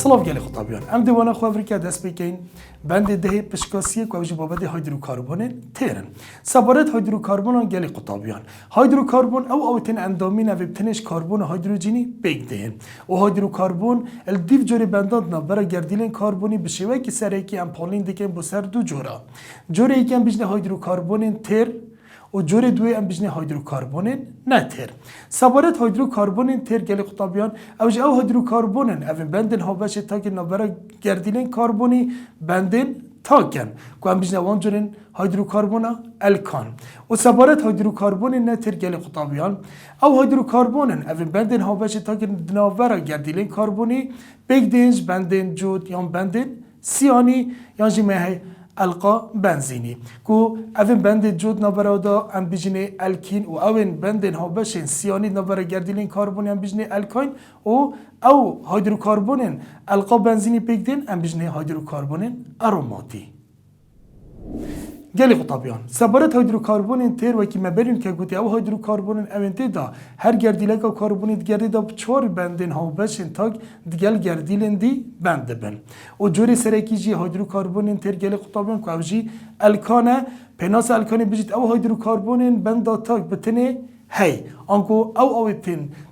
سلاف گلی خطابیان ام دیوانه خواهر که دست بکن بند ده پشکاسیه که اوجی بابد هیدروکربن تیرن سبارت هیدروکربن گلی خطابیان هیدروکربن او تن اندامین او بتنش کربن هیدروژنی بگدین و هیدروکربن الدیف جوری بنداد نبرا گردیلن کربنی بشوی که سر کی ام پالین دکن بسر دو جورا جوری یکم بجنه هیدروکربن تیر و جور دوی ام بجنه هیدروکربن نتر سبارت هیدروکربن تر گلی خطابیان اوج او هیدروکربن او بندن ها باشه تا که نبرا گردیلن کربنی بندن تاکن که ام بجنه وان جورن هیدروکربن الکان و سبارت هیدروکربن نتر گلی خطابیان او هیدروکربن او بندن ها باشه تا که نبرا گردیلن کربنی بگدنج بندن جود یا بندن سیانی یا جمعه القا بنزینی کو اون بند جود نبرادا ام بجنه الکین و اون بند ها بشن سیانی نبرا گردیلین کربن ام بجنه الکاین او هیدروکربن القا بنزینی بگدن ام بجنه هیدروکربن اروماتی گلی خطابیان سبارت هیدروکربن تر و کی مبرین که گوتی او هیدروکربن اونتی دا هر گردیله که کربنی گردی دا چهار بندن ها بشن تاگ دیگل گردیلن دی بند بن و جوری سرکی جی هیدروکربن تر گلی خطابیان که اوجی الکانه پناس الکانی بجید او هیدروکربن بند تاگ بتنه هی آنکو او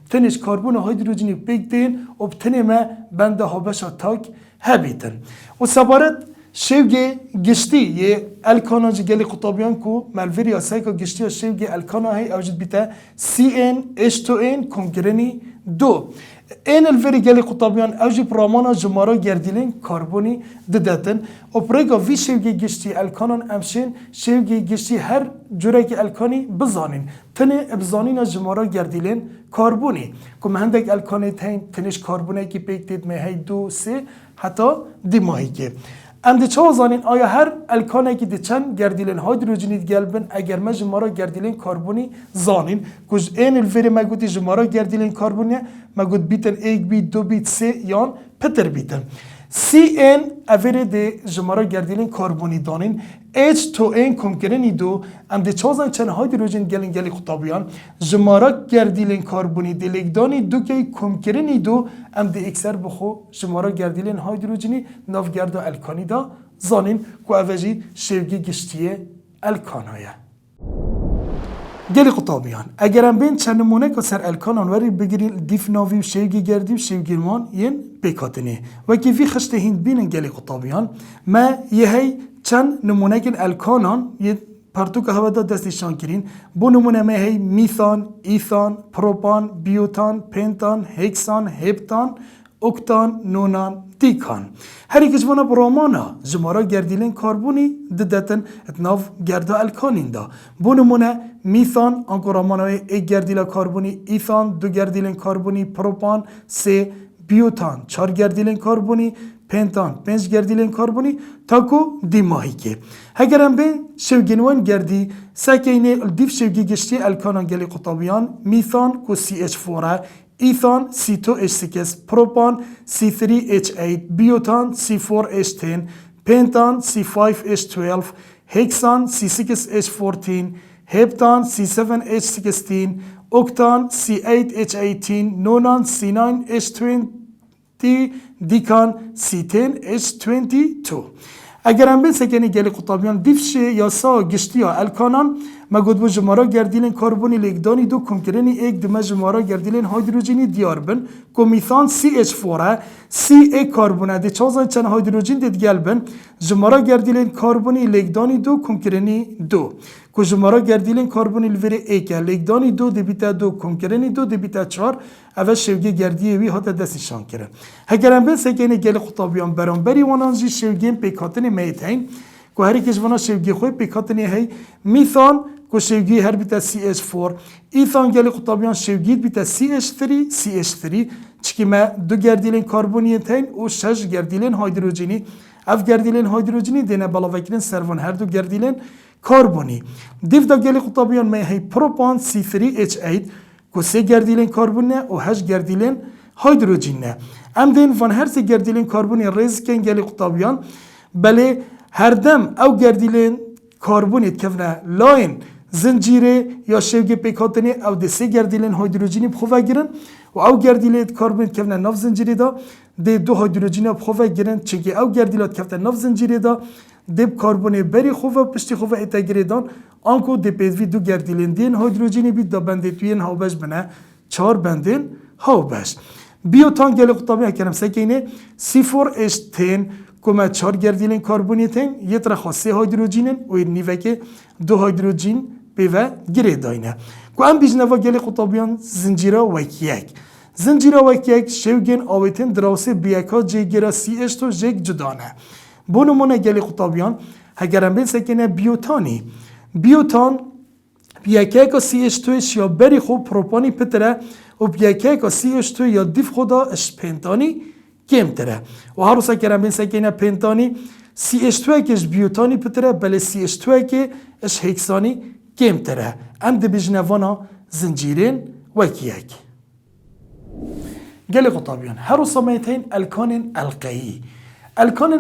تنش کربن هیدروژنی بگدین و بتنه ما بند ها بشا تاگ هبیتن و سبارت شوگی گشتی یه الکانا جی گلی خطابیان کو ملوری آسای که گشتی شوگی الکانا هی اوجد بیتا CnH2n کنگرنی دو این الوری گلی خطابیان اوجی پرامانا جمارا گردیلین کربونی ددتن و پرگا وی شوگی گشتی الکانان امشین شوگی گشتی هر جوره که الکانی بزانین تنه ابزانین جمارا گردیلین کربونی که مهندک الکانی تنش کربونه که پیکتید مهی دو سه حتی دیماهی که اند چه زانین آیا هر الکانی که چند گردیلن هیدروژنی گلبن اگر ما جمارا گردیلن کربونی زانین کج این الفری ما گوتی جمارا گردیلن کربونی ما گوت بیتن 1 بیت 2 بیت 3 یان پتر بیتن CN اوری ده جمارا گردیلن کربونی دانین H2N کنگرنی دو اند چه زان چند هیدروژن گلن گلی خطابیان جمارا گردیلن کربونی دلگدانی دو که کنگرنی دو اند اکثر بخو جمارا گردیلن هیدروژنی نافگرد الکانی دا زانین کو اوجی شوگی گشتیه الکانایه گلی خطابیان اگر ام بین چند نمونه که سر الکان آنوری بگیرین دیف ناوی و شوگی گردی و شوگی مان ین بکاتنه و که وی خشته هند بینن گلی خطابیان ما یه هی چند نمونه که الکانان یه پرتو که هوا دا دستشان کرین بو نمونه ما هی میثان، ایثان، پروپان، بیوتان، پنتان، هکسان، هپتان، اکتان، نونان، دیکان هر یک جوانا برامانا جمارا گردیلن کربونی ددتن اتناف گردا الکانین دا بو نمونه میثان آنکو رامانا یک گردیل کربونی ایثان دو گردیلن کربونی پروپان سه بیوتان چهار گردیلن کربونی پنتان پنج گردیلن کربونی تاکو دیماهی که هگرم به شوگینوان گردی سکینه دیف شوگی گشتی الکانان گلی قطابیان میثان کو CH4 ایثان C2H6 پروپان C3H8 بیوتان C4H10 پنتان C5H12 هکسان C6H14 هپتان C7H16 اکتان C8H18 نونان C9H20 دیکان C10H22 اگر هم بین سکنی گلی قطابیان دیفش یا سا گشتی یا الکانان ما گود بو جمارا گردیلن کربونی لگدانی دو کنکرنی ایک دمه جمارا گردیلن هیدروژنی دیار بن که میثان CH4 CA کربونه دی چازن چند هیدروژن دید گل بن جمارا گردیلن کربونی لگدانی دو کنکرنی دو که جمارا گردیلن کربونی الوری ایک لگدانی دو دیبیتا دو کنکرنی دو دیبیتا چهار اول شوگی گردیه وی هات دستشان کرد هگرم بین سکنی گلی خطابیان برانبری وانانجی شوگین پیکاتن میتین که هر یک جوانا شوگی خوی پیکاتنی هی میثان که شوگی هر بیتا CH4 ایثان گلی خطابیان شوگی بیتا CH3 چکی ما دو گردیلن کربونی تین و 6 گردیلن هیدروژنی اف گردیلن هیدروژنی دینه بالاوکرین سروان هر دو گردیلن کربونی دیف دا گلی خطابیان ما هی پروپان C3H8 که 3 گردیلن کربونه و 8 گردیلن هیدروژنه ام دین وان هر 3 گردیلن کربونی ریز کن گلی خطابیان بله هر دم او گردیلن کربونیت کفنه لاین زنجیره یا شوگی پیکاتنی او ده 3 گردیلن هیدروژنی بخواه گیرن و او گردیلن کربونیت کفنه ناف زنجیره دا ده دو هیدروژین بخواه گرن چگه او گردیلات کفته نف زنجیره دا ده کاربون بری خواه پشتی خواه اتگیره دان آنکو ده پیدوی دو گردیلین دین هیدروژینی بید دا بنده توین هاو بش بنا 4 بندین هاو بش بیوتان گلی قطابی کنم سکینه سیفور اشتین کما 4 گردیلین کاربونیتین یه طرح خاصی هیدروژینن و این نیوه که دو هیدروژین پیوه گره داینه که ام بیجنوا گلی قطابیان زنجیره وکیک زنجیره وکیک شوگین آویتین دراسه بیاکا جگیره سی اشتو جگ جدانه بونمونه گلی قطابیان هگرم بین سکینه بیوتان بیاکیک سی اشتوش یا بری خوب پروپانی پتره و بیاکیک سی اشتو یا دیف خدا اشپنتانی کم تره و هر روزا کرم بین سکینه پنتانی سی اشتوه کش بیوتانی پتره بله سی اشتوه که اش هکسانی کم تره ام ده بجنوانا زنجیرین وکیک گلی قطابیان هر روزا میتین الکان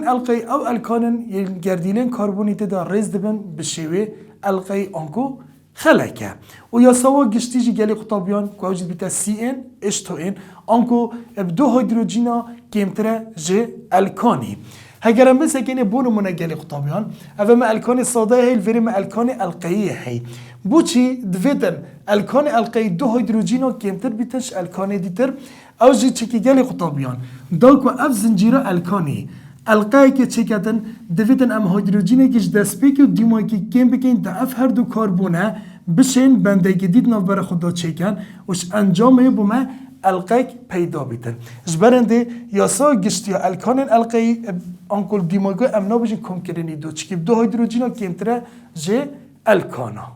القایی او الکان گردیلین کاربونی ده ریز دبن بشوه القایی آنکو خلکه و یا سوا گشتیجی گلی قطابیان که اوجد بیتا سی این اشتو این آنکو دو هیدروژینا کمتره جه الکانی هگرم بس کنه بونمونه گلی قطابیان اوه ما الکان ساده هی الوری ما الکان القیه هی بوچی دویدن الکان القی دو هیدروژینا کمتر بیتش الکان دیتر اوجی چکی گلی قطابیان داکو اف زنجیره الکانی القایی که چه کردن دویدن ام هیدروژینه کش دست پیکی و دیمایی که کم بکن دا اف هر دو کاربونه بشین بنده گدید ناف برای خدا چکن وش انجامه بومه القایی پیدا بیتن جبرنده یاسا گشتی الکان القایی انکل دیمایی ام نابجین کم کردنی دو چکی دو هیدروژینا کمتره جه الکانا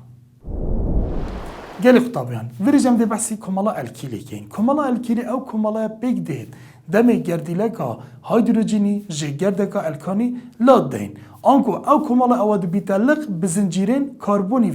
گلی خطابیان ویرجم ده بحثی کمالا الکیلی کن کمالا الکیلی او کمالا بیگ دید دمی گردیله که هیدروژینی جه گرده که الکانی لاد دین آنکو او کمالا اواد بیتلق بزنجیرین کاربونی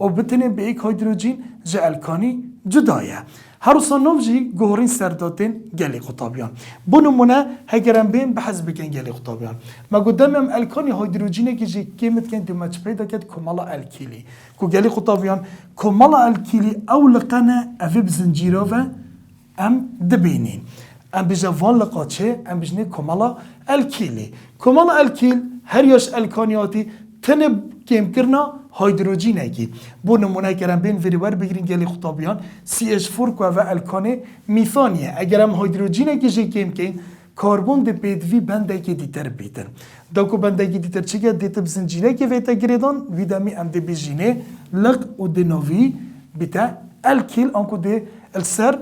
و بتنین به ایک هیدروژین جه الکانی جدایه هر صنوف جی گوهرین سرداتین گلی قطابیان بونمونه هگرم بین بحث بکن گلی قطابیان ما قدامم الکانی هیدروژینه که جه کیمت کن دو مچ پیدا کد کمالا الکیلی کو گلی قطابیان کمالا الکیلی او لقنه اوی بزنجیره و ام دبینین ام بجا وان لقا چه ام بجنه کمالا الکیلی کمالا الکیل هر یاش الکانیاتی تنه کم کرنا هیدروژینه کی بو نمونه کرم بین وریور بگیرین گلی خطابیان CH4 کو و الکان میثانیه اگرم هیدروژینه کی جه کم کن کاربون ده پیدوی بنده کی دیتر بیتن داکو بنده کی دیتر چیگه دیتر بزنجیره کی ویتا گریدان ویدامی ام ده بجینه لق و ده نوی بیتا الکیل انکو ده السر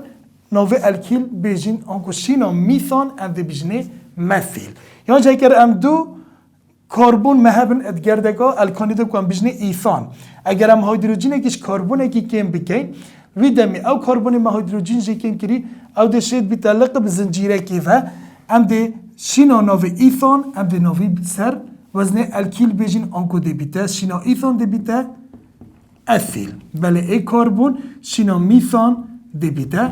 نوی الکیل بیجین انکو شینا میثان ام ده بجینه مثیل یعنی جای کر ام دو کاربون مهبن ادگرده که الکانی دو کن بجنه ایثان اگر هم هیدروژینه کش کاربونه کی کم بکن ویدمی او کاربون ما هیدروژین جی کم کری او ده شید بیتالق بزنجیره کی و ام ده شینا نوی ایثان ام ده نوی سر وزنه الکیل بیجین آنکو ده بیته شینا ایثان ده بیته اثیل بله ای کاربون شینا میثان ده بیته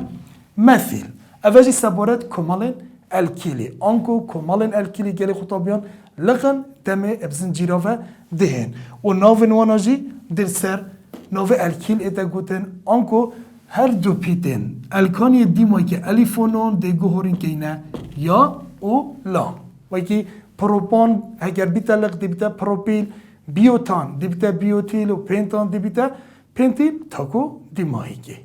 مثیل اوجی سبارت کمالن الکیلی آنکو کمالن الکیلی گلی خطابیان لغن دمه ابزنجیره و دهن و ناو نواناجی در سر ناو الکیل اتا گوتن آنکو هر دو پیتن الکانی دیمایی که الیفونون ده گوهرین که اینه یا او لا وی که پروپان اگر بیتا لغ دی بیتا پروپیل بیوتان دی بیتا بیوتیل و پنتان دی بیتا پنتیل تاکو دیمایی که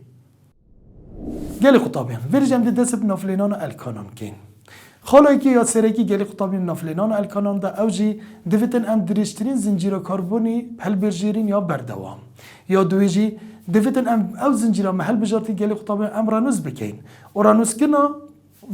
گلی خطابیان ویرجم دی دست نافلینان الکانان کن خالایی که یاد سرکی گلی خطابیان نافلینان الکانان دا اوجی دویتن ام دریشترین زنجیر کاربونی هل برجیرین یا بردوام یا دویجی دویتن ام او زنجیر محل بجارتی گلی خطابیان ام رانوز بکین و رانوز کنا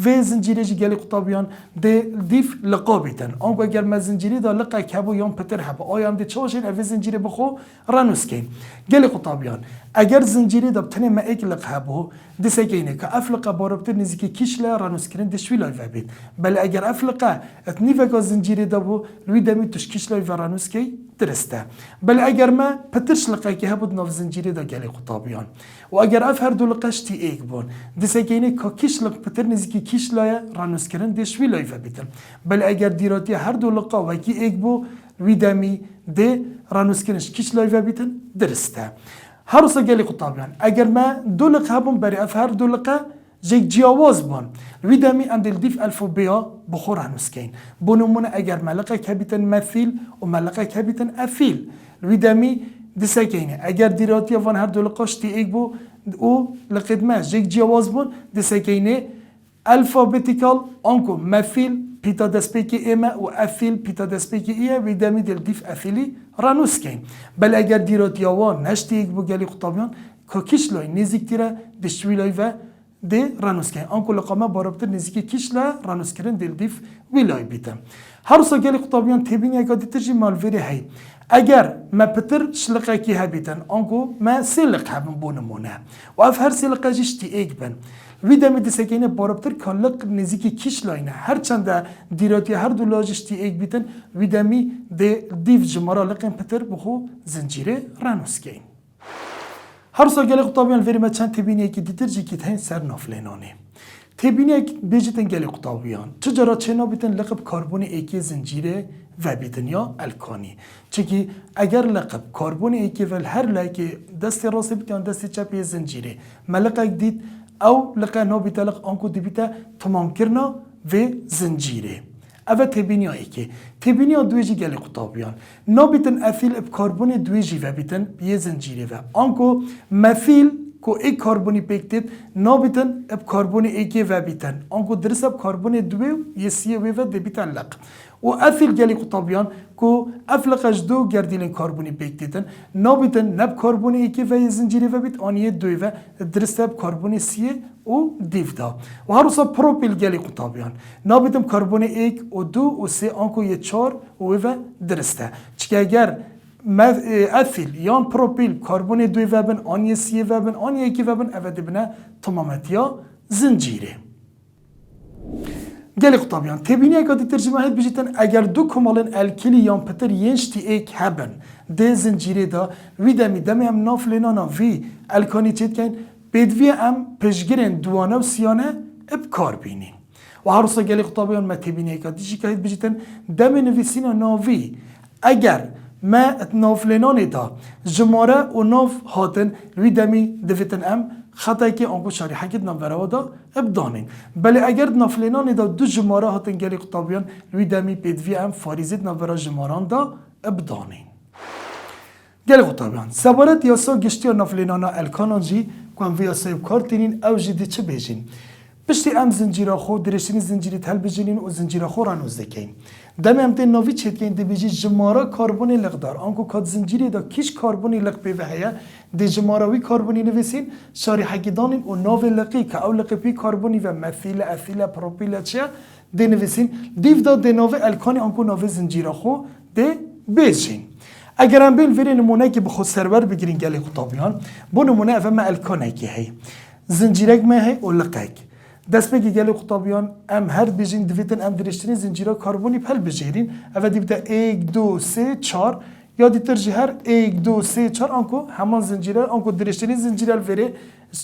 و زنجیره جی گلی خطابیان ده دیف لقابیتن آنگو اگر ما زنجیری دا لقا کبو یام پتر هبا آیام ده چوشین او زنجیره بخو رانوز کین گلی خطابیان اگر زنجیری دا بتنی ما ایک لقابو دسه کینه که افلقه باربتر نزیکی کیشله رانوز کرن دشوی لایف بید بل اگر افلقه اتنی وگا زنجیری دا بو روی دمی توش کیشله و رانوز کی درسته بل اگر ما پترش لقا که هبود ناف زنجیری دا گلی خطابیان و اگر اف هر دو لقاشتی ایک بون دسه کینه که کیش لق پتر نزیکی کیشله رانوز کرن دشوی لایف بیدن بل اگر دیراتی هر دو لقا و کی ایک بو روی دمی ده رانوز کرنش کیش لایف بیدن درسته هر روز گلی خطابیان اگر ما دو لقه هبون بری اف هر دو لقه جيك جیاواز بان وی دمی ام دل دیف الفوبیا بخور هنوز کین بونمونه اگر ملقه کبیتن مثیل و ملقه کبیتن افیل وی دمی دسکینه اگر دیراتی وان هر دو لقاش تی ایک بو او لقدمه جيك جیاواز بان دسکینه الفابتیکال آنکو مثیل پیتا دسپیکی ایمه و افیل پیتا دسپیکی ایه وی دمی دل دیف افیلی رانوس کین بل اگر دیراتی وان نشتی ایک بو گلی قطابیان که کش لای نزیک تیره دشوی لای و ده رانوس کن آنکو لقمه باربتر نزیکی کش لا رانوس کردن دل دیف ویلای بیتم هر سا گلی قطابیان تبینی اگه دیترجی مالویری هی اگر ما پتر شلقه کی هبیتن آنکو ما سلق هبن بونمونه و اف هر سلقه جشتی ایک بن وی دمی دسکینه باربتر کالق نزیکی کش لاینه هر چند دیراتی هر دو لاجشتی ایک بیتن وی دمی ده دیف جمارا لقین پتر بخو زنجیره رانوس کن هر سال گلی قطابیان وری ما چند تبینیه که دیتر جی که تاین سر نافلینانه تبینیه که بیجتن گلی قطابیان چجارا چنا بیتن لقب کربن ایکی زنجیره و بیتن یا الکانی چکی اگر لقب کربن ایکی و هر لایکی دست راست بیتن دست چپی زنجیره ملقه دید او لقه نو بیت لق آنکو دی بیت تمام کرنا و زنجیره اوه تبینیا ایکی تبینیا دویجی گلی قطابیان نا بیتن افیل اب کربن دویجی و بیتن یه زنجیره و آنکو مثیل کو ایک کربنی پیکتید نا بیتن اب کربن ایکی و بیتن آنکو درس اب کربن دوی یه سیه و دی بیتن لق و افیل گلی قطابیان کو افلقش دو گردیلین کربنی پیکتیدن نا بیتن نب کربن ایکی و یه زنجیره و بیت آنیه دوی و درس اب کربن سیه و دیو دا و هر روزا پروپیل گلی قطابیان نابیدم کربن ایک و دو و سه آنکو یه چار و درسته چکه اگر افیل یان پروپیل کربن دوی وبن آنیه سیه وبن آنیه یکی وبن اوه بنه تمامتیا زنجیره گلی قطابیان تبینی اگه دی ترجمه هید بجیتن اگر دو کمالن الکلی یان پتر ینشتی ایک هبن ده زنجیره دا وی دمی هم ناف لینانا وی الکانی چید کن بدوی ام پشگرین دوانه و سیانه اب کار بینین و هر روزا گلی قطابیان ما تبینی که دیجی که هید بجیتن دم نویسین ناوی اگر ما نافلینانی دا جماره و ناف هاتن روی دمی دویتن ام خطایی که آنگو شریحه کد نمبره دا اب دانین بله اگر نافلینانی دا دو جماره هاتن گلی قطابیان روی دمی بدوی ام فاریزید نمبره جماران دا اب دانین گلی قطابیان سوارت یاسا گشتی و نافلینانا الکانان جی کن ویا سایب کارتینین او جدی چه بیجین پشتی ام زنجیره خو درشتین زنجیری تل بجینین و زنجیره خو رانوز دکین دم ام تین نوی چید کین دی بیجی جماره کربونی لقدار آنکو کات زنجیری دا کیش کربونی لق بیوه هیا دی جماره وی کربونی نویسین شاری حقیدانین و نوی لقی که او لقی پی کربونی و مثیل افیل پروپیل چیا دی نویسین دیو دا دی نوی الکانی آنکو نوی زنجیره خو دی بیجین اگر هم بیل وری نمونه که بخود سرور بگیرین گلی قطابیان بو نمونه اوه ما الکانه که هی زنجیرک ما هی و لقک دست بگی گلی قطابیان ام هر بیجین دویتن ام درشترین زنجیره کربونی پل بجیرین اوه دیبتا 1 2 3 4 یا دیتر جهر 1 2 3 4 آنکو همان زنجیره آنکو درشترین زنجیره الوری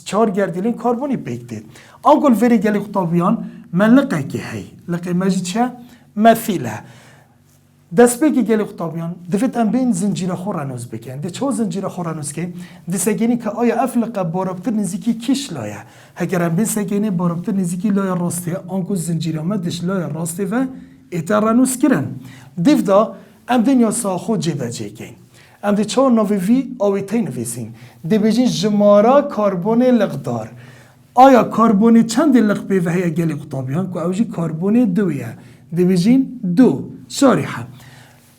4 گردیلین کربونی پیکتید آنکو الوری گلی قطابیان من لقک هی لقی مجید چه مثیله دست بگی گلی قطابیان دوید ام بین زنجیره خور رانوز بکن دی چو زنجیره خور رانوز کن دی سگینی که آیا افلقه بارابتر نزیکی کش لایه اگر ام بین سگینی بارابتر نزیکی لایه راسته آنکو زنجیره ما دش لایه راسته و ایتر رانوز کرن دیو دا ام دین یا ساخو جیبه جی کن ام دی چو نوی وی آویتی نویسین دی بجین جماره کربون لقدار آیا کربون چند لق بیوه هیا گلی قطابیان که اوجی کربون دویه دی بجین دو شارحه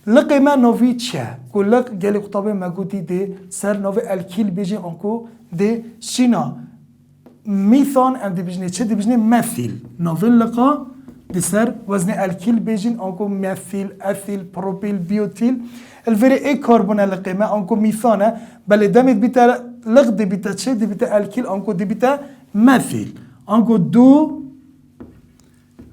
لقي ما نوفي تشا كل لق جالي قطابي ما قلتي دي سر نوفي الكيل بيجي انكو دي شينا ميثان ام دي بيجني تشا دي بيجني مثيل نوفي لقا دي سر وزن الكيل بيجين انكو مثيل اثيل بروبيل بيوتيل الفيري اي كربون لقي ما انكو ميثانه بل دمت بيتا لق دي بيتا تشا دي بيتا الكيل انكو دي بيتا مثيل انكو دو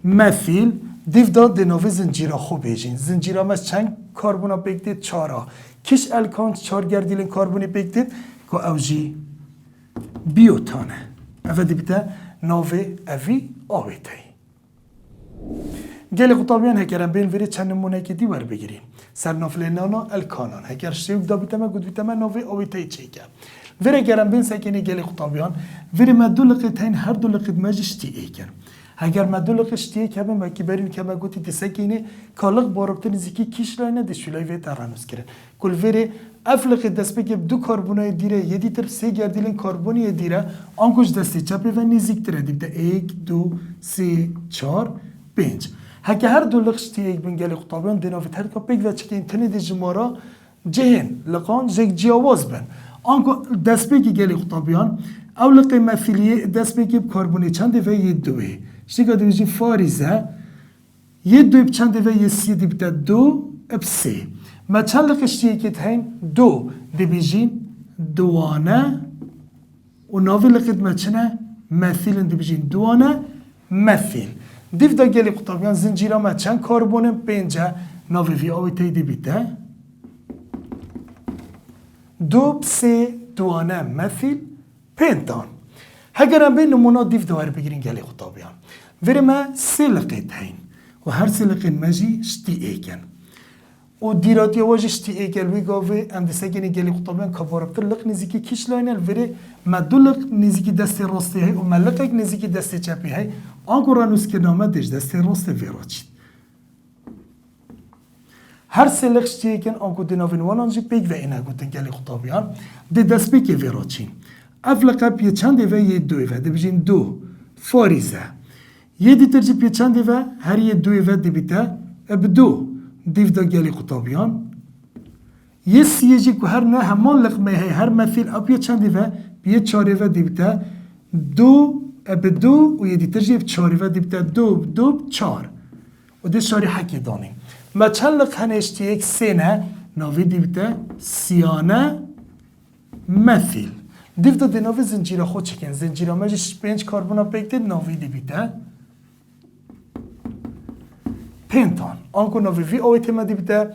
مثيل دیو دا دنوی زنجیره خوب بیجین زنجیره ما چند کربونا بگدید 4 کش الکان 4 گردیلین کربونی بگدید که اوجی بیوتانه اوه دی بیتا نوی اوی آویتایی گلی قطابیان هکرم بین وری چند نمونه که دیور بگیرین سر نافلینانا الکانان هکر شیوک دا بیتا ما گود بیتا ما نوی آویتایی چیکه وره گرم بین سکنی گلی خطابیان وره ما دو لقیت هین هر دو لقیت مجشتی ایکن اگر ما دو لقیت شتیه که من کی بریم که ما گوتی دسکنی کالق باربتن زیکی کیش لاینه دشولای وی ترانوس کرد کل وره افلق دست بگه دو کربونای دیره یدی تر سه گردیلن کربونی دیره آنکوش دستی چپه و نزیک تره دیبده 1 2 3 4 5 هکه هر دو لقشتی یک بنگل خطابیان دنافت هر که بگ و چکه اینترنت جمارا جهن لقان زیگ جیاواز بن آنکو دست بگه گل خطابیان او لقی مثلیه دست بگه کربونی چنده و یه دوه شتیگه دیویجی فاریزه یه دوی بچنده و یه سی دیبده 2 اب 3 ما چند لقشتی یکیت هین 2 دیویجین دوانه و ناوی لقید ما چنه مثیل دیویجین دوانه مثیل دیو دا گلی قطابیان زنجیرا ما چند کربون 5 ناوی وی آوی تیدی بیده 2 3 دوانه مثیل پنتان هگرم به نمونه دیو دوار بگیرین گلی خطابیان وره ما 3 لقید هین و هر 3 لقید مجی شتی ایکن و دیراتی واجه شتی ایکل وی گاوه ام دسگینی گلی خطابیان کباربتر لق نزیکی کش لاینل وره ما دو لق نزیکی دست راستی های و ما لقک نزیکی دست چپی های آنکو رانوس که نامه دیش دست راست ویرا چید هر سه لق شتی ایکن آنکو دناوین وانانجی پیگ و اینه گوتن گلی خطابیان دی دست پیک ویرا چین اف لقب یه چند و یه دوی و دی بجین 2 فاریزه یه دی ترجی پی چند و هر یه دوی و دی بیته اب 2 دیو دا گلی خطابیان یه سیجی که هر نه همان لقمه های هر مثیل اپیه چندی و بیه 4 و دیبته 2 اب 2 و یه دی ترجیب 4 و دیبته 2 4 و دی شاری حکی دانیم ما چند لق هنشتی یک سینه ناوی دیبته سیانه مثیل دیو دا دی ناوی زنجیره خود چکن زنجیره مجش 5 کربونا پیکتید ناوی دیبته پنتان آنکو ناوی وی آویت ما دیبته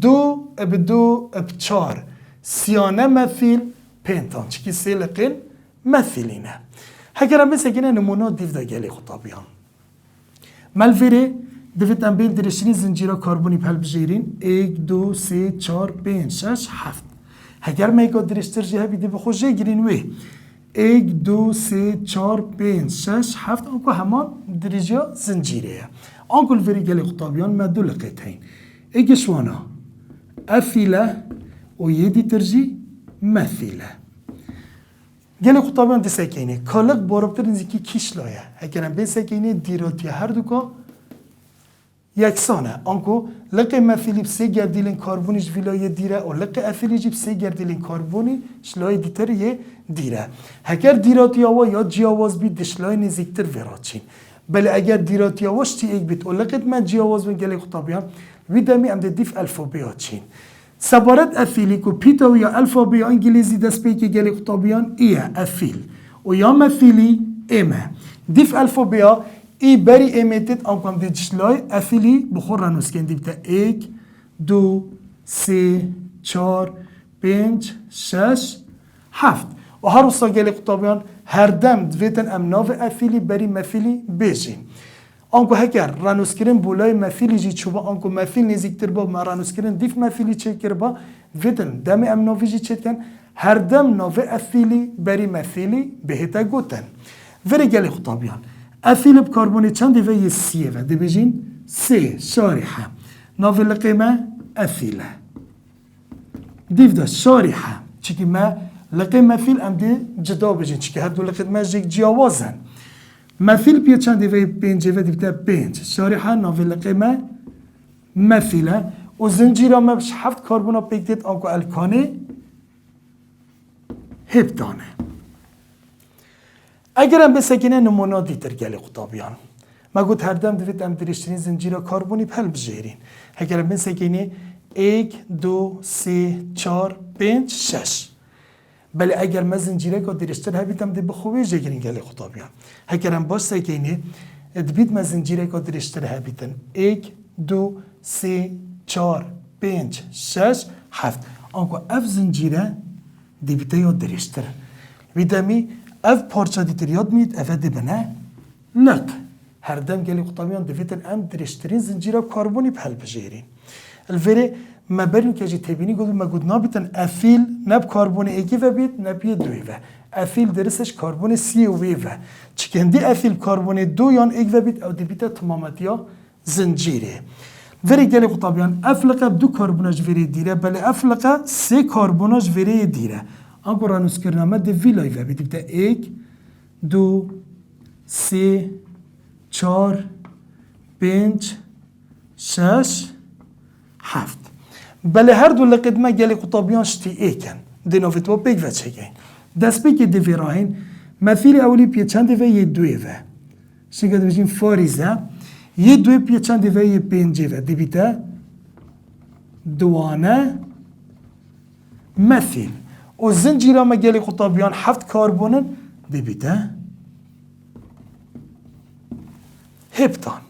2 اب 2 اب 4 سیانه مثیل پنتان چکی 3 لقین مثیلینه هکرم بسکنه نمونه دیو دا گلی خطابیان ملویره دویت ام بین درشترین زنجیره کربونی پل بجیرین 1 2 3 4 5 6 7 هکر میگه درشتر جه بیده بخوش جه گیرین وی 1 2 3 4 5 6 7 آنکو همان درجه زنجیره آنکو الوری گلی خطابیان ما دو لقیت هین اگشوانا افیله و یه دی ترجی مثیله گلی خطابیان دی سکینه کالق باربتر نزیکی کیش لایه هکرم بین سکینه دیراتی هر دوکا یکسانه آنکو لقی مثیلی بسه گردیلین کربونیش ویلای دیره و لقی افیلی جی بسه گردیلین کربونی شلای دیتر یه دیره هکر دیراتی آوا یا جیاواز بید دشلای نزیکتر وراچین بله اگر دیراتی آواش تی ایک بیت و لقید من جیاواز بین گلی خطابیان ویدمی ام دیف الفابیا چین سبارت افیلی کو پیتا و یا الفابیا انگلیزی دست پیکی گلی خطابیان ایه افیل و یا مثیلی ایمه دیف الفابیا ای بری ایمیتید آنکم دیجلای افیلی بخور رانوس کن دیبته 1 2 3 4 5 6 7 و هر روستا گلی خطابیان هر دم دویتن ام ناو افیلی بری مثیلی بیجین آنکو هکر رانوس کرن بولای مثیلی جی چوبا آنکو مثیل نزیکتر با ما رانوس کرن دیف مثیلی چه کر با دویتن دم ام ناوی جی چه کن هر دم ناو افیلی بری مثیلی بهتا گوتن وری گلی خطابیان افیل بکاربونی چند و یه سیه و دی بجین 3 شارحه ناوی لقیمه افیله دیو دا شارحه چکی ما لقیم مثیل ام دی جدا بجین چکی هر دو لقید ما جیک جیاوازن مثیل پیا چند و 5 و دیبتا 5 شارحه ناوی لقیمه مثیله و زنجیره ما بش 7 کاربونا پیکتید آنکو الکانه هپتانه اگرم به سکینه نمونه دیتر گلی خطابیان ما گوت هر دم دوید ام درشترین زنجیره کربونی پل بجیرین اگرم به سکینه 1 2 3 4 5 6 بله اگر ما زنجیره که درشتر هبیتم دی بخوبه جگرین گلی خطابیان اگرم باش سکینه دبید ما زنجیره که درشتر هبیتن 1 2 3 4 5 6 7 آنکو اف زنجیره دیبیته یا درشتر ویدمی اف پارچه دیتر یاد مید اف دی بنه لق هر دم گلی خطابیان دویتن ام درشترین زنجیره کربونی پل بجیرین الوری ما بریم که جی تبینی گفت ما گفت نابیتن افیل نب کربن ایکی و بیت نب یه دوی و افیل درستش کربن سی و وی و چکندی افیل کربن دو یان ایک و بیت او دی بیت تمامتیا زنجیره وری گلی قطابیان افلقه دو کربناش وری دیره بله افلقه سه کربناش وری دیره آنگو رانوس کرنامه دی ویلای و بیت بیت ایک دو سه چار پنج شش هفت بله هر دو لقدمه گلی قطابیان شتی ایکن دی نوفت و بیگ و چگین دست بیگی دی ویراهین مثیل اولی پی چند و یه دوی و شنگه دو بجیم فاریزه یه دوی پی چند و یه پنجه و دی بیته دوانه مثیل و زنجیره ما گلی قطابیان هفت کاربونن دی بیته هپتان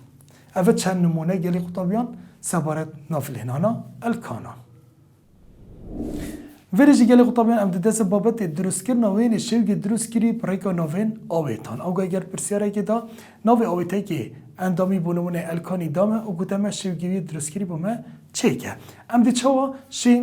اوه چند نمونه گلی قطابیان سبارت نافلهنانا الکانان ویرجی گلی قطابیان ام دست بابت دروست کرنا وین شوگی دروست کری پرایکا نوین آویتان اوگا اگر پرسیاره که دا نوی آویتایی که اندامی بونمونه الکانی دامه او گوتمه شوگی دروست کری بومه چه که ام دی چوا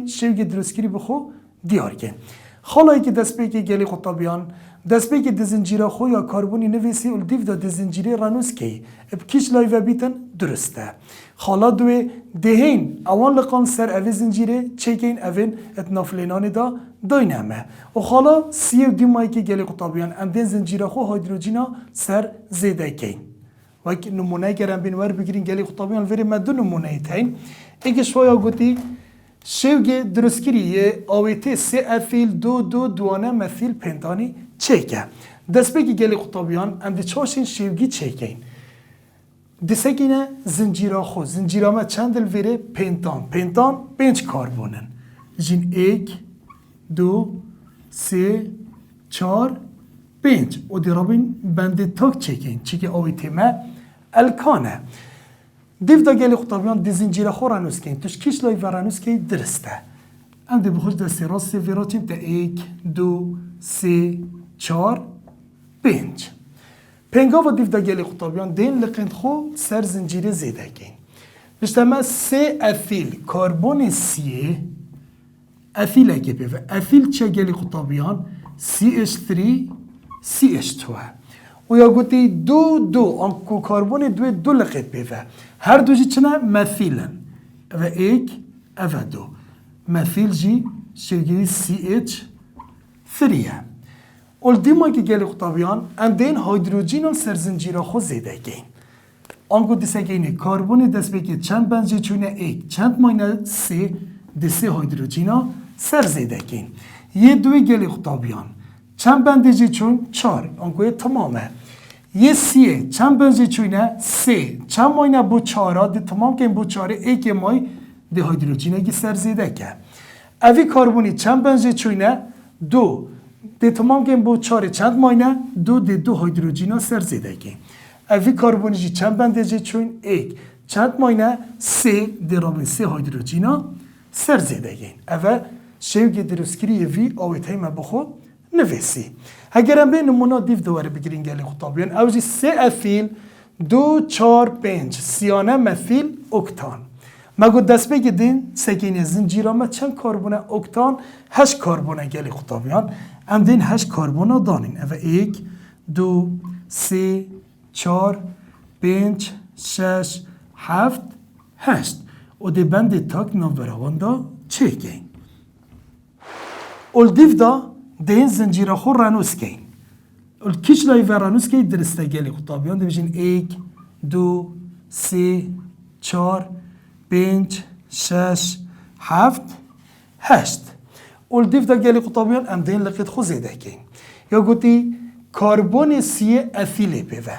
شوگی دروست کری بخو دیار که خالایی که دست بیگی گلی قطابیان دست بیگی دزنجیره خو یا کاربونی نویسی اول دیو دا دزنجیره رانوس کی ابکیش لایو بیتن درسته خالا دوی دهین اوان لقان سر اوی زنجیره چکین اوین اتنافلینان دا داینامه و خالا سی و دی مایی که گلی قطابیان ام دین زنجیره خو هیدروژینا سر زیده کین و یک نمونه گرم بین ور بگیرین گلی قطابیان وری مدو نمونه تین ایگه شویا گوتی شوگی درستگیری آویتی سه افیل دو دوانه مثیل پنتانی چکه دست بگی گلی قطابیان ام دی چاشین شوگی چکین دسگینه زنجیرا خو زنجیرامه چند الویره پنتان پنج کاربونن جین ایک دو سه چار پنج و دی رابین بنده تاک چکین چیکه آویتی ما الکانه دیو دا گلی قطابیان دی زنجیره خو رانوس کین توش کش لای و رانوس کی درسته ام دی بخوش دستی راست ویراتیم تا ایک دو سه چار پنج پنگا و دیو دا گلی قطابیان دین لقند خو سر زنجیره زیده کین بشتما سه افیل کاربون سیه افیل اگه بیوه افیل چه گلی قطابیان CH3 CH2 و یا گوتی دو آنکو کاربون دو لقید بیوه هر دو جی چنه مثیلن و ایک و دو مثیل جی شگیری CH3 اول دیما که گلی قطابیان ام دین هیدروژین سرزنجیره خو زیده گین آنگو دیسه گینه کاربون دست بگی چند بنجی چونه ایک چند ماینه سی دیسه هیدروژینا سر زیده گین یه دوی گلی قطابیان چند بندجی چون چار آنگو تمامه یه سیه چند بنجی چونه سی چند ماینه بو چارا دی تمام که این بو چاره ایک مای دی هیدروژینه گی سر زیده که اوی کاربونی چند بنجی چونه دو دی تمام که با چاره چند ماینه دو هیدروژینا سر زیده گیم اوی کاربونی جی چند بنده جی چون ایک چند ماینه سه دی رابین سه هیدروژینا سر زیده گیم اوه شوگی دروسکری وی آویتای ما بخو نویسی اگرم به نمونه دیو دواره بگیرین گلی قطابیان او جی سه افیل دو چار پنج سیانه مثیل اکتان مگو دست بگیدین سکینه زنجیرامه چند کاربونه اکتان 8 کاربونه گلی قطابیان ام دین 8 کاربونه دانین اوه ایک دو سه چار پنج شش هفت هشت و دی بند تاک نوبراوان دا چه گین اول دیو دا دین زنجیره خور رانوس گین اول کش لای و رانوس گین درسته گلی قطابیان دی بجین ایک دو سه چار پنج شش هفت هشت اول دیو دا گلی قطابیان ام دین لقید خو زیده کن یا گوتی کاربون سی افیل بیوه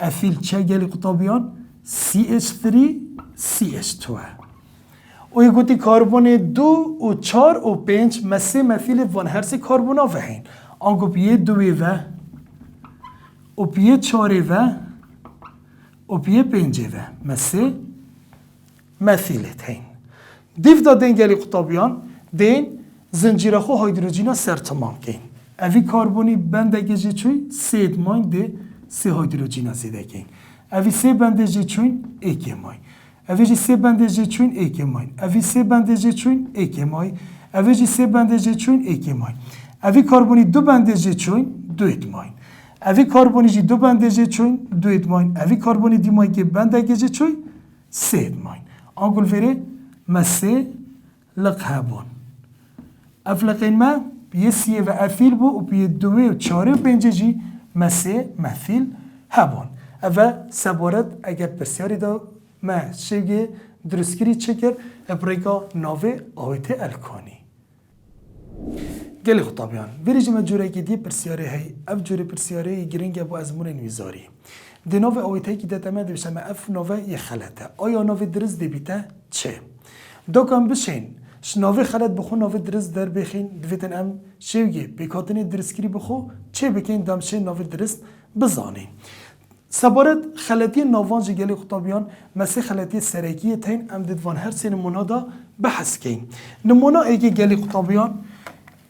افیل چه گلی قطابیان CH3 CH2 و یا گوتی کاربون 2 و 4 و 5 مسه مثیل وان هر سی کاربونا وحین آنگو بیه دوی و بیه 4 و بیه 5 مسه مثیلت هین دیو دا دین گلی قطابیان دین زنجیره خو هیدروژینا سر تمام کن اوی کاربونی بندگی جی چوی سید ماین ده سی هیدروژینا زیده کن اوی سی بندگی چوی ایک ماین اوی جی سه بندجی چون ایک ماین اوی سه بندجی چون ایک مای اوی جی سه بندجی چون ایک ماین اوی کربونی دو بندجی چون دو ماین اوی کربونی جی دو بندجی چون دو ماین اوی کربونی دی مای که بندجی چون سه ماین آنگل فری مسه لق هبون افلقین ما یه سیه و افیل بو و بیه دوه و چاره و پنجه جی مسه مثیل هبون اوه سبارت اگر پرسیاری دا ما شگه درستگیری چکر ابریگا ناوه آویت الکانی گلی خطابیان ویریج ما جوره که دی پرسیاری هی اف جوره پرسیاری گرینگ ابو ازمون نویزاری دی ناوه آویت هی که دتمه دوشم اف ناوه یه خلطه آیا ناوه درست دی بیته چه؟ دو کم بشین ناوه خلط بخو ناوه درست در بخین دویتن ام شوگی بکاتنی درستگیری بخو چه بکین دامشه ناوه درست بزانی سبارت خلطی ناوان جگلی خطابیان مثل خلطی سرکی تین ام دیدوان هر سه نمونه دا بحث کن نمونه ایگه گلی خطابیان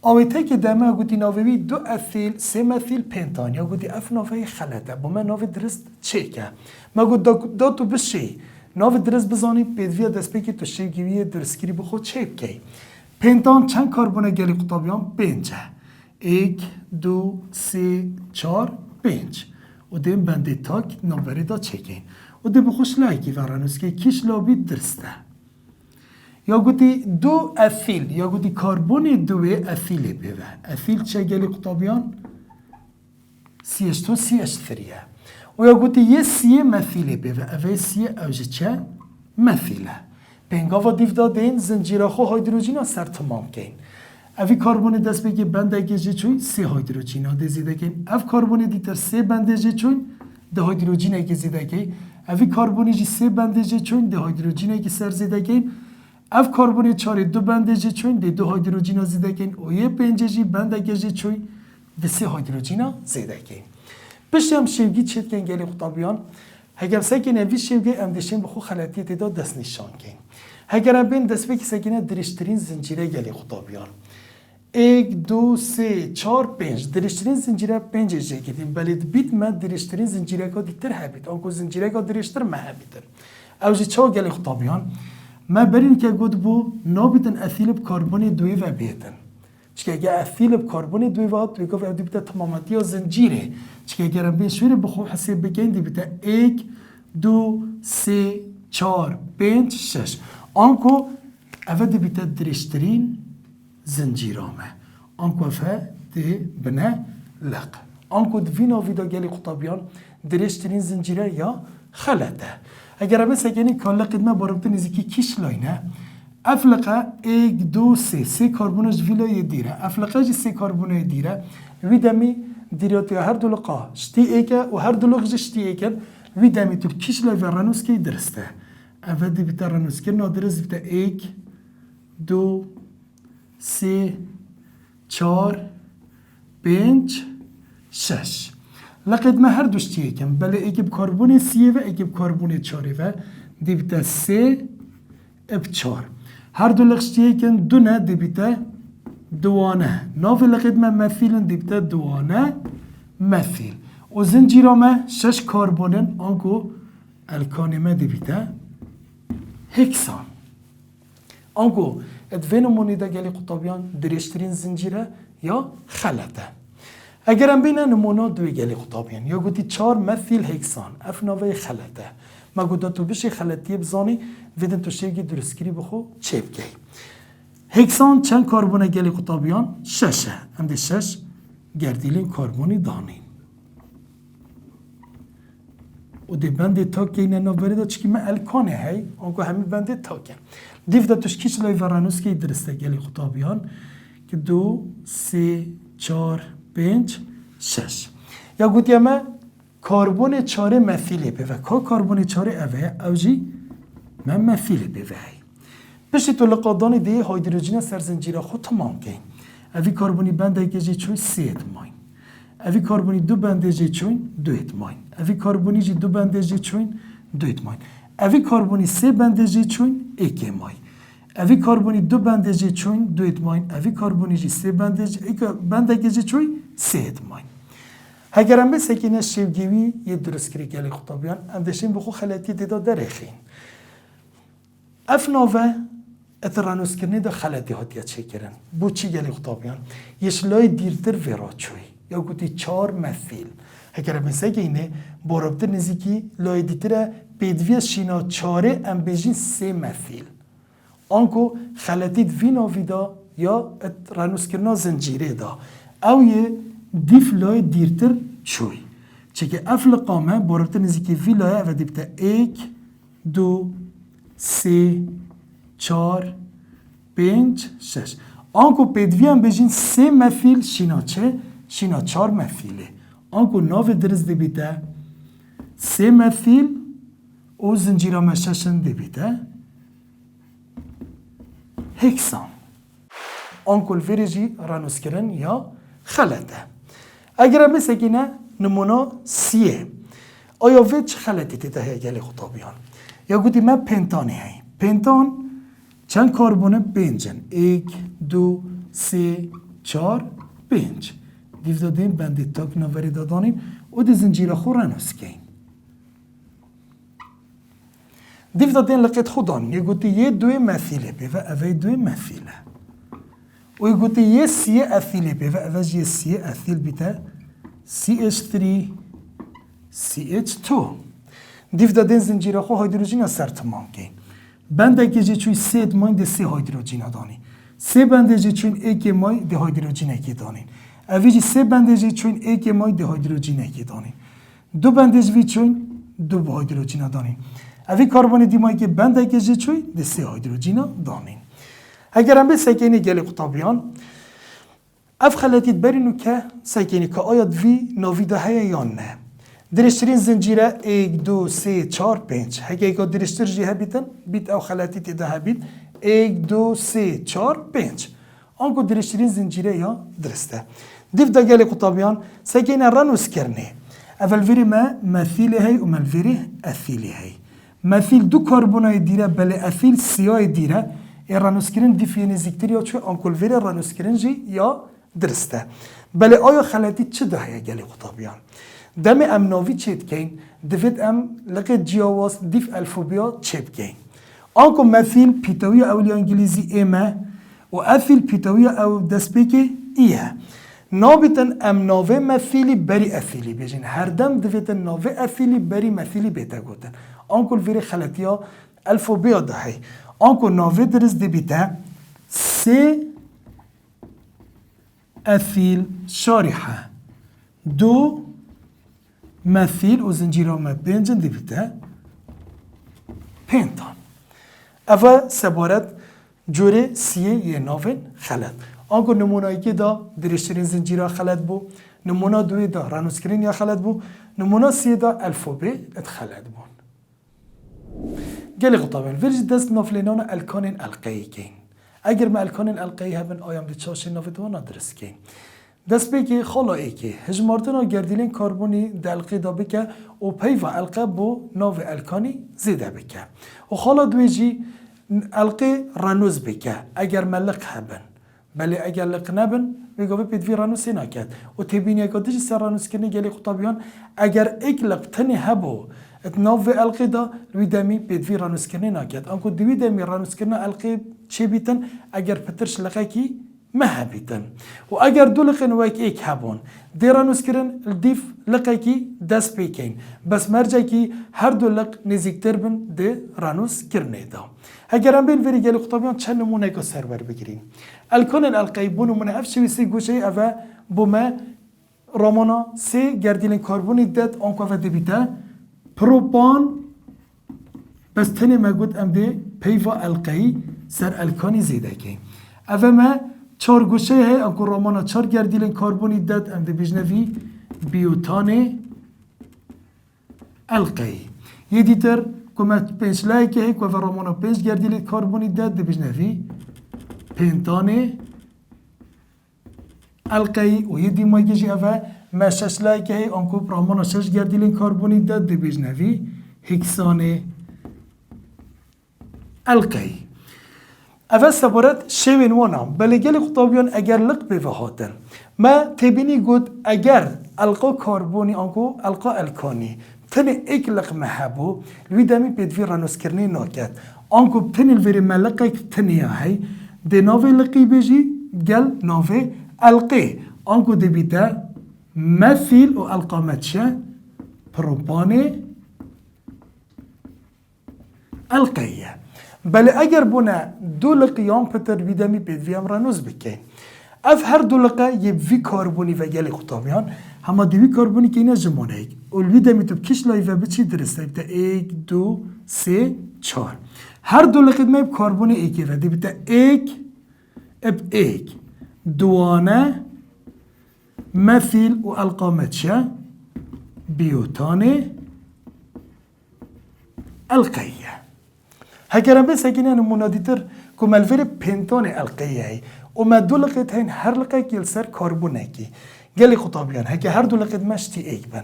آویته که دمه گوتی ناوهی دو اثیل سه مثیل پنتان یا گوتی اف ناوه خلطه با من ناوه درست چه که ما گوت دا تو بشی ناوه درست بزانی پیدویا دست بکی تو شیگیوی درستگیری بخود چه بکی پنتان چند کاربونه گلی خطابیان پنجه ایک دو سه چار پنج و دیم بنده تاک نمبری دا چکین و دی بخوش لایکی ورانوس که کش لابی درسته یا گوتی دو اثیل یا گوتی کاربون دوی اثیل بیوه اثیل چه گلی خطابیان سیش تو سیش فریه و یا گوتی یه سیه مثیله بیوه اوه سیه اوجه چه مثیله پنگاوا دیو دادین زنجیره خو هایدروژینا سر تمام کن اوی کاربون دست بگی بنده جه چون سه هایدروژینا ده زیده کن اف کاربون دیتر سه بنده جه چون ده هایدروژینه که زیده کن اوی کاربونی جی سه بنده جه چون ده هایدروژینه که سر زیده کن اف کاربون چاره دو بنده جه چون ده دو هایدروژینا زیده کن و یه پنجه جی بنده جه چون ده سه هایدروژینا زیده کن بشم شیوگی چید کن گلی خطابیان هگر سکن اوی شیوگی امدشین بخو خلطیت دا دست نشان کن هگر بین دست بکی سکنه درشترین زنجیره گلی خطابیان ایک دو سه چار پنج درشترین زنجیره پنج جه کدیم بلید بیت ما درشترین زنجیره که دیتر هبید آنکو زنجیره که درشتر ما هبیدر اوجه چاو گلی خطابیان ما برین که گود بو نابیدن اثیل بکاربون دوی و بیتن چکه اگه اثیل بکاربون دوی و دوی که دی بیتا تماماتی ها زنجیره چکه اگر بین شویر بخو حسیب بگین دی بیتا ایک دو سه چار پنج شش آنکو اوه دی بیتا درشترین زنجیرامه آنکو فه دی بنه لق آنکو دوینا ویدا گلی خطابیان درشترین زنجیره یا خلطه اگر ابه سکنی کالا قدمه باربطه نزیکی کش لاینه افلقه ایک دو سه کاربونش ویلای دیره افلقه جی سه کاربونه دیره ویدمی دیریاتی هر دو لقا شتی ایکه و هر دو لقا شتی ایکن ویدمی تو کش لای ورانوس که درسته اول دی بیتا رانوس که نادرست بیتا ایک دو سه چار پنج شش لقد ما هر دوشتیه کم بله ایک بکاربون سیه و ایک بکاربون چاره و دیبتا سه اب چار هر دو لقشتیه کن دو نه دیبتا دوانه ناف لقد ما مثیلن دیبتا دوانه مثیل و زنجیرا ما شش کاربونن آنکو الکانی ما دیبتا هکسان آنکو ادوینو مونیده گلی قطابیان درشترین زنجیره یا خلطه اگر هم بین نمونه دوی گلی خطابیان یا گوتی چار مثیل هکسان اف ناوه خلطه ما گوتا تو بشی خلطیه بزانی ویدن تو شیگی درستگیری بخو چه بگی هکسان چند کاربونه گلی قطابیان ششه هم ده شش گردیلین کاربونی دانین و دی بنده تاک اینه نوبری دا چکی من الکانه هی آنکو همین بنده تاکن دیو دا توش کیش لای ورانوس که درسته گلی خطابیان که دو سه چار پنج شش یا گوتی اما کاربون چاره مثیله به و کاربون چاره اوه اوجی من مثیله به وی پشت تو لقادان دیه هایدروژین سرزنجیره خود تمام کن اوی کاربونی بنده گجه چوی سه اتماین اوی کاربونی دو بنده جه چوین دو اتماین اوی کاربونی جه دو بنده جه چوین دو اتماین اوی کاربونی سه بنده جه چوین ایک اتماین اوی کاربونی دو بنده جه چوین دو اتماین اوی کاربونی جه سه بنده جه چوین سه اتماین اگر هم سکینه شیوگیوی یه درست کری گلی خطابیان اندشین بخو خلطی دیدا درخین اف ناوه اترانوس کرنه دا خلطی هاتیه چه کرن بو چی گلی خطابیان یش لای دیرتر ورا چوی یا گوتی 4 مثیل اگر مثلا که اینه بارابتر نزیکی لای دیتره پیدوی شینا 4 ام بیجین 3 مثیل آنکو خلطیت وی ناوی دا یا اترانوس کرنه زنجیره دا او یه دیف لای دیرتر چوی چه که اف لقامه بارابتر نزیکی وی لای او دیبته 1 2 3 4 5 6 آنکو پیدوی هم بجین 3 مثیل شینا چه؟ شینا 4 مثیله آنکو ناو درز دبیده 3 مثیل و زنجیرامه ششن دبیده هکسان آنکو الفریجی رانوس کرن یا خلطه اگر مثل گینه نمونا سیه آیا وی چه خلطی تیده هی گلی خطابیان یا گوتی من پنتانی هی پنتان چند کاربونه 5 1 2 3 4 5 دیو دادیم بندی تاک نوری دادانیم و دی زنجیره خو رنوس کین دیو دادیم لقیت خودان یه گوتی یه 2 مثیله بی و اوی 2 مثیله و یه گوتی یه 3 اثیله بی و اوی یه 3 اثیل بیته CH3 CH2 دیو دادیم زنجیره خو هیدروژین سر تمام کین بنده که جی چوی 3 مای ده 3 هیدروژین دانی 3 بنده جی چون 1 مای ده هیدروژین کی دانی اویجی 3 بنده جی چون 1 مای ده هیدروژین کی دانی 2 بنده جی چون 2 هیدروژین دانی اوی کربن دی مای که بنده که جی چوی ده 3 هیدروژین دانی اگر هم به سکینی گلی قطابیان اف خلاتیت برینو که سکینی که آیاد وی ناوی ده هیا یا نه درشترین زنجیره 1 2 3 4 5 هگه که درشتر جیه بیتن بیت او خلاتیت ده بیت 1 2 3 4 5 آنکو درشترین زنجیره یا درسته دیف دا گلی قطابیان سکین رانوس کرنه اول ویری ما مثیل هی و ملویری اثیلی هی مثیل دو کربونای دیره بله اثیل سیای دیره رانوس کرن دیفی نزیکتر یا چوی آنکو الویری رانوس کرن جی یا درسته بله آیا خلاتیت چه ده هیا گلی قطابیان دم ام ناوی چید کین دوید ام لقید جیاواز دیف الفوبیا چید کین آنکو مثیل پیتاوی اولی انگلیزی ایمه و اثیل پیتاوی او دسپیکی ایه نابیتن ام ناوی مثیلی بری اثیلی بیجین هر دم دویتن ناوی اثیلی بری مثیلی بیتا گوتن آنکو الویری خلطیا الفوبیا دهی آنکو ناوی درز دی بیتا 3 اثیل شارحه 2 مثیل و زنجیرامه 5 دی بیتا پنتان اوه سبارت جوره سیه یه ناوین خلط آنکو نمونایی که دا درشترین زنجیره خلط بو نمونا دوی دا رانوسکرین یا خلط بو نمونا سیه دا الفوبه ات خلط بون گلی خطابین ورج دست نافلینان الکانین القایی کین اگر ما الکانین القایی هبن آیام دی چاشین نافدوانا درست کین دست بگی خالا ای که هجمارتنا گردیلین کربونی دلقی دا بکه و پیوا القه بو ناو الکانی زیده بکه و خالا دویجی القی رانوز بکه اگر ملق هبن بله اگر لق نبن میگه پیدوی رانوسی نکد و تبینی اگه دیجی سر رانوس کنی گلی خطابیان اگر ایک لق تنی هبو ناو القی دا روی دمی پیدوی رانوس کنی نکد انکو دوی دمی رانوس کنی القی چی بیتن اگر پترش لقه کی ما بیتن و اگر دو لقن وایک ایک هبون دیرانوس کرن دیف لقه کی دست بیکین بس مرجع کی هر دو لق نزیکتر بن دی رانوس کرنه دا اگر هم بین وری گلی خطابیان چند نمونه که سرور بگیریم الکان الالقایی بو نمونه افشوی سی گوشه اوه بو ما رامانا سی گردیلین کربونی داد آنکو اوه دی بیتا پروپان بس تنی مگود ام دی پیوا القایی سر الکانی زیده کن اوه ما 4 گوشه هی انکو رامانا 4 گردیلین کربونی داد ام دی بجنوی بیوتان القایی یه دیتر کما 5 لایک هی که رامانا 5 گردیلین کربونی داد دی بجنوی پنتان القایی و یه دیمایی که جی اوه ما 6 لایک هی انکو رامانا 6 گردیلین کربونی داد دی بجنوی هکسان القایی اول سبارت شوین وانم بله گلی خطابیان اگر لق به هاتن ما تبینی گود اگر القا کربونی آنکو القا الکانی تنه ایک لق محبو لوی دمی پیدوی رانوس کرنی ناکد آنکو بتن الوری ملقه تنیا هی ده ناوی لقی بجی گل ناوی القی آنکو ده بیتا مثیل و القامت شه پروپانه القیه بله اگر بونه دو لقیان پتر بیدمی پید وی امرانوز بکن اف هر دو لقه یه وی کاربونی و گل خطابیان همه دوی کاربونی که اینه جمعونه ایک اولوی دمی تو بکش لایفه بچی درسته بیتا ایک دو سه چار هر دو لقه دمه کاربونی ایکی و دی بیتا ایک اب ایک دوانه مثیل و القامت شه بیوتانه القیه هكذا بس هكذا مناديتر كمالفير بنتون القيه وما دو لقيت هين هر لقيت يلسر كربونيكي قالي خطابيان هكا هر دو لقيت مشتي ايك بن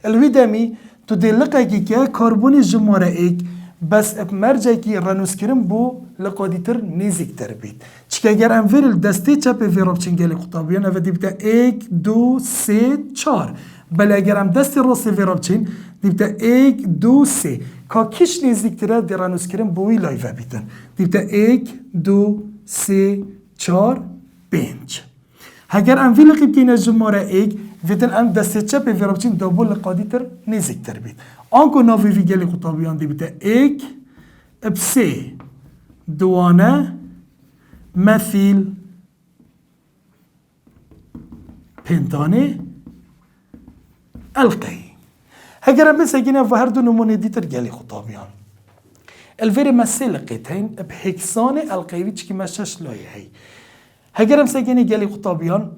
الويدامي تو دي لقيكي كا كربوني جمارة ايك بس اب مرجعكي رانوسكرم بو لقاديتر نيزيك تربيت چكا اگر انفير الدستي چاپ فيرابچين قالي خطابيان او دي بتا ايك دو سي چار بل اگر ام دست راست فيرابچين دي بتا ايك دو سي که کش نزدیکتره درانوس کریم بوی لایو بیتن دیبتا ایک دو سه چار پنج اگر ام وی لقیب که این جماره ایک ویتن ام دسته چپ ویرابچین دابو لقادی تر نزدیکتر بید آنکو ناوی وی گلی خطابیان دیبتا ایک اب سه دوانه مثیل پنتانه القی هجرا بس هجينا في هردو نموني ديتر جالي خطابيان الفيري مسيل لقيتين بحكسان القيويتش كي مشاش لاي هي هجرا مسجيني جالي خطابيان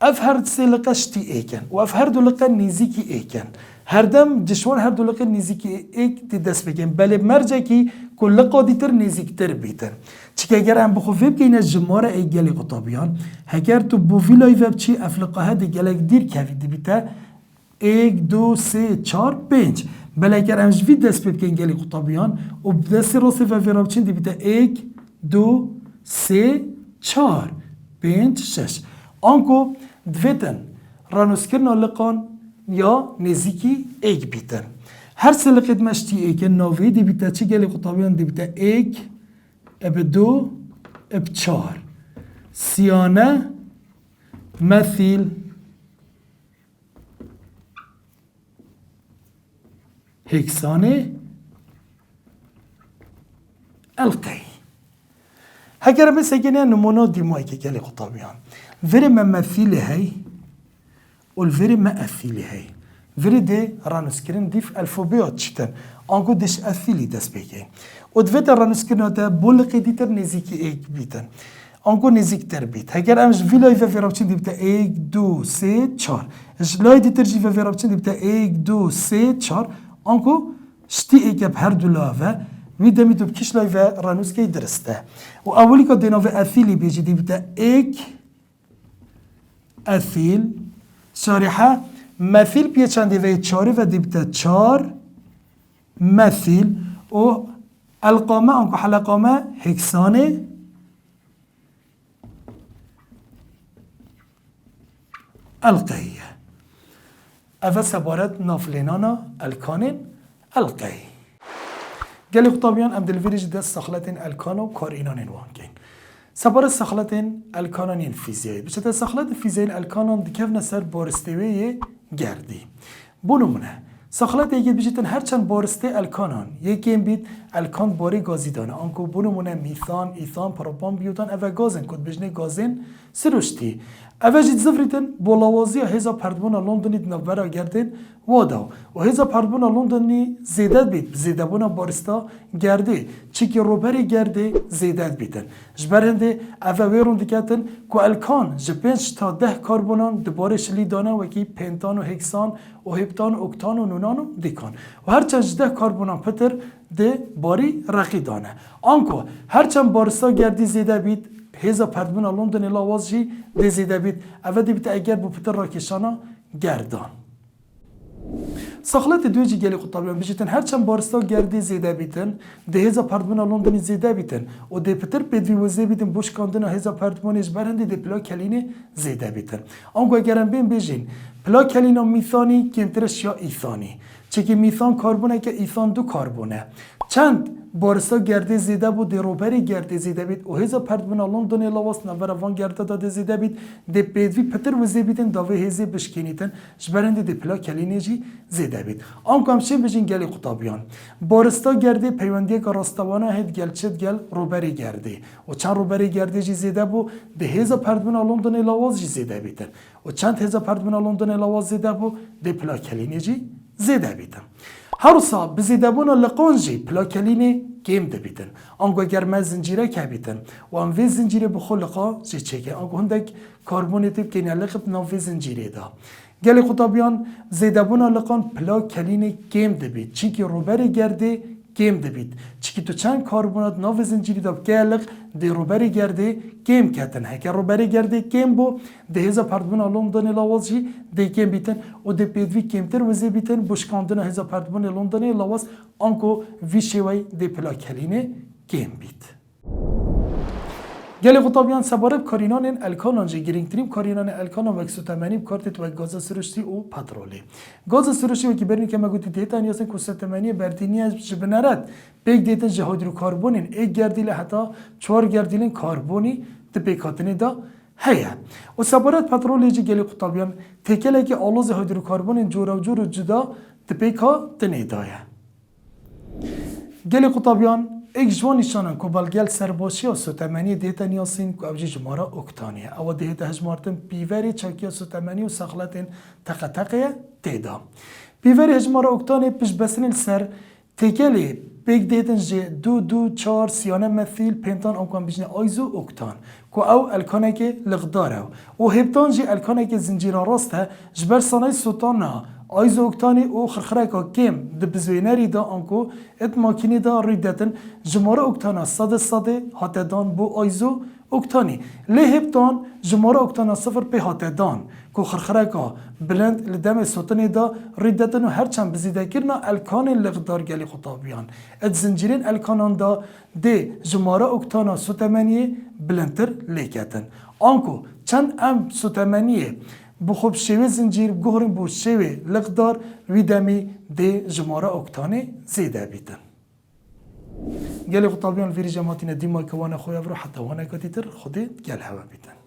اف هرد سيلقشتي ايكن واف هردو لقا نيزيكي ايكن هردم دشوان هردو لقا نيزيكي ايك تدس بكن بل مرجكي كل لقا ديتر نيزيك تر بيتن چيك اگر هم بخوفيب كين الجمارة اي جالي خطابيان هجر تو بوفيلاي ويب چي افلقها دي جالك دير كافي دي بيتا ایک دو سه چار پنج بله اگر امش وی دست بید که انگلی خطابیان و دست راست و ویرابچین دی بیتا ایک دو سه چار پنج شش آنکو دویتن رانوسکرنا لقان یا نزیکی ایک بیتن هر سه لقید مشتی ایک ناوی دی بیتا چی گلی خطابیان دی بیتا ایک اب دو اب چار سیانه مثیل هكسانه القي هكذا بس هكذا نمونا ديموي كالي خطابيان فيري ممثيل هاي والفيري مأثيل هاي فيري دي رانوسكرين ديف الفوبيات شتن انكو ديش أثيلي دس بيكي ودفت رانوسكرين تا بولقي ديتر نزيكي ايك بيتن انكو نزيك تر بيت هكذا امش فيلاي فيرابچين ديبتا ايك دو سي چار اشلاي ديتر جي فيرابچين ديبتا ايك دو سي چار آنکو شتی ایک هر دو لاوه وی دمی تو بکش لایوه رانوز که درسته و اولی که دیناوه اثیلی بیجی دی بتا ایک اثیل شارحه مثیل پیه چندی وی چاری و دی بتا چار مثیل و القامه آنکو حلقامه هکسانه القیه اول سبارت نافلینانا الکانین القی گلی خطابیان ام دلویرج دست سخلتین الکانو کار اینانین وانکین سبارت سخلتین الکانانین فیزیایی بچه سخلت فیزیایی الکانان دکف نسر بارستوی گردی بونمونه سخلت ایگید بجیتن هرچند بارسته الکانان یکیم بید الکان باری گازی دانه آنکو بونمونه میثان ایثان پروپان بیوتان اوه گازن کد بجنه گازن سروشتی اوه جید زفریتن بولاوازی هزا پردبون لندنی دنبرا گردن واداو و هزا پردبون لندنی زیدت بید زیدبون بارستا گرده چی که روبری گرده زیدت بیدن جبرنده اوه ویرون دکتن که الکان جپنج تا 10 کاربونان دباره شلی دانه وکی پنتان و هکسان و هپتان و اکتان و نونان و دیکان و هرچند 10 کاربونان پتر ده باری رقی دانه آنکو هرچند بارستا گردی زیده بید هزا پردبون لندن لاواز جی دزیده بید اوه دی بیت اگر بو پتر راکشانا گردان ساخلت دوی جی گلی خطابیان بجیتن هرچند بارستا گردی زیده بیتن ده هزا پردبون لندن زیده بیتن و ده پتر بدوی وزه بیتن بوش کاندن هزا پردبونش برهنده ده پلا کلینه زیده بیتن آنگو اگرم بین بجین پلا کلینا میثانی کمترش یا ایثانی چکی میثان کربونه که ایثان دو کربونه چند بارستا گرده زیده بود روبری گرده زیده بید و هزا پردبون لندن لواس نور وان گرده داده زیده بید ده پیدوی پتر و زیبیدن داوی هزی بشکنیتن جبرنده ده پلا کلینه جی زیده بید آنکو همشه بجین گلی قطابیان بارستا گرده پیوندی که راستوانه هید گل چد گل روبری گرده و چند روبری گرده جی زیده بود ده هزا پردبون لندن لواس جی زیده بیدن و چند هزا پردبون لندن لواس زیده بود ده پلا کلینه جی زیده بیدن هر سا بزیدبون لقانجی پلاکلینه گیم دبیدن آنگو گرمه زنجیره که بیدن و آنوی زنجیره بخور لقا جی چکه آنگو هندک کاربونی تیب که نلقب نوی زنجیره دا گلی قطابیان زیدبون لقان پلاکلینه گیم دبید چیکی روبری گرده گیم دبید چیکی تو چند کاربونات نوی زنجیره دا گلق دی روبری گرده گیم کتن هکر روبری گرده گیم بو ده هزا پردبون لندن لاواز جی دی گیم بیتن و دی پیدوی گیمتر وزی بیتن بشکاندن هزا پردبون لندن لاواز آنکو وی شوی دی پلاکلینه گیم بیت گلی قطابیان سبارب کارینان الکانان جی گرینگترین کارینان الکانان و اکسوتمنی بکارتید و گاز سروشتی و پترولی گاز سروشتی و که برین که مگوتی دیتان یاسن کوستمنی بردینی از جبنرد بیگ دیتن هیدروکربونین یک گردیل حتی 4 گردیلین کربونی تپیکاتنی دا هيا وسبارات پترول جي گلی قطابیان تکله که آلوز هیدروکربونین جورا و جور جدا تپیکا تنیدایه گلی قطابیان ایک جوان نشانن که بالگل سرباشی و سوتمنی دیتا نیاسین که اوجی جمارا اکتانیه او دیتا هجمارتن پیوری چاکی و سوتمنی و سخلتن تقتقیه دیدا پیوری هجمارا اکتانیه پیش بسنین سر تکلی بیگ دیتن جه 2 4 سیانه مثیل پنتان امکان بیشنه آیزو اکتان که او الکانه که لغداره و هبتان جه الکانه که زنجیران راسته جبر سانای سوتان نه آیزو اکتانی او خرخره که کم دبزوینری دا آنکو ات ماکینی دا ریدتن جماره اکتانا صد هاتدان بو آیزو اکتانی لهبتان جماره اکتانا 0 پی هاتدان که خرخره که بلند لدم سوتنی دا ریدتن و هرچند بزیده کرنا الکان لغدار گلی خطابیان ات زنجیرین الکانان دا ده جماره اکتانا سوتمنی بلندتر لیکتن آنکو چند ام سوتمنیه بخوب شوی زنجیر گهرین بو شوی لقدار ویدمی ده جماره اکتانه زیده بیتن گلی قطابیان ویری جماعتین دیمای که وانه خوی افرو حتی وانه کتی تر خودی گل هوا بیتن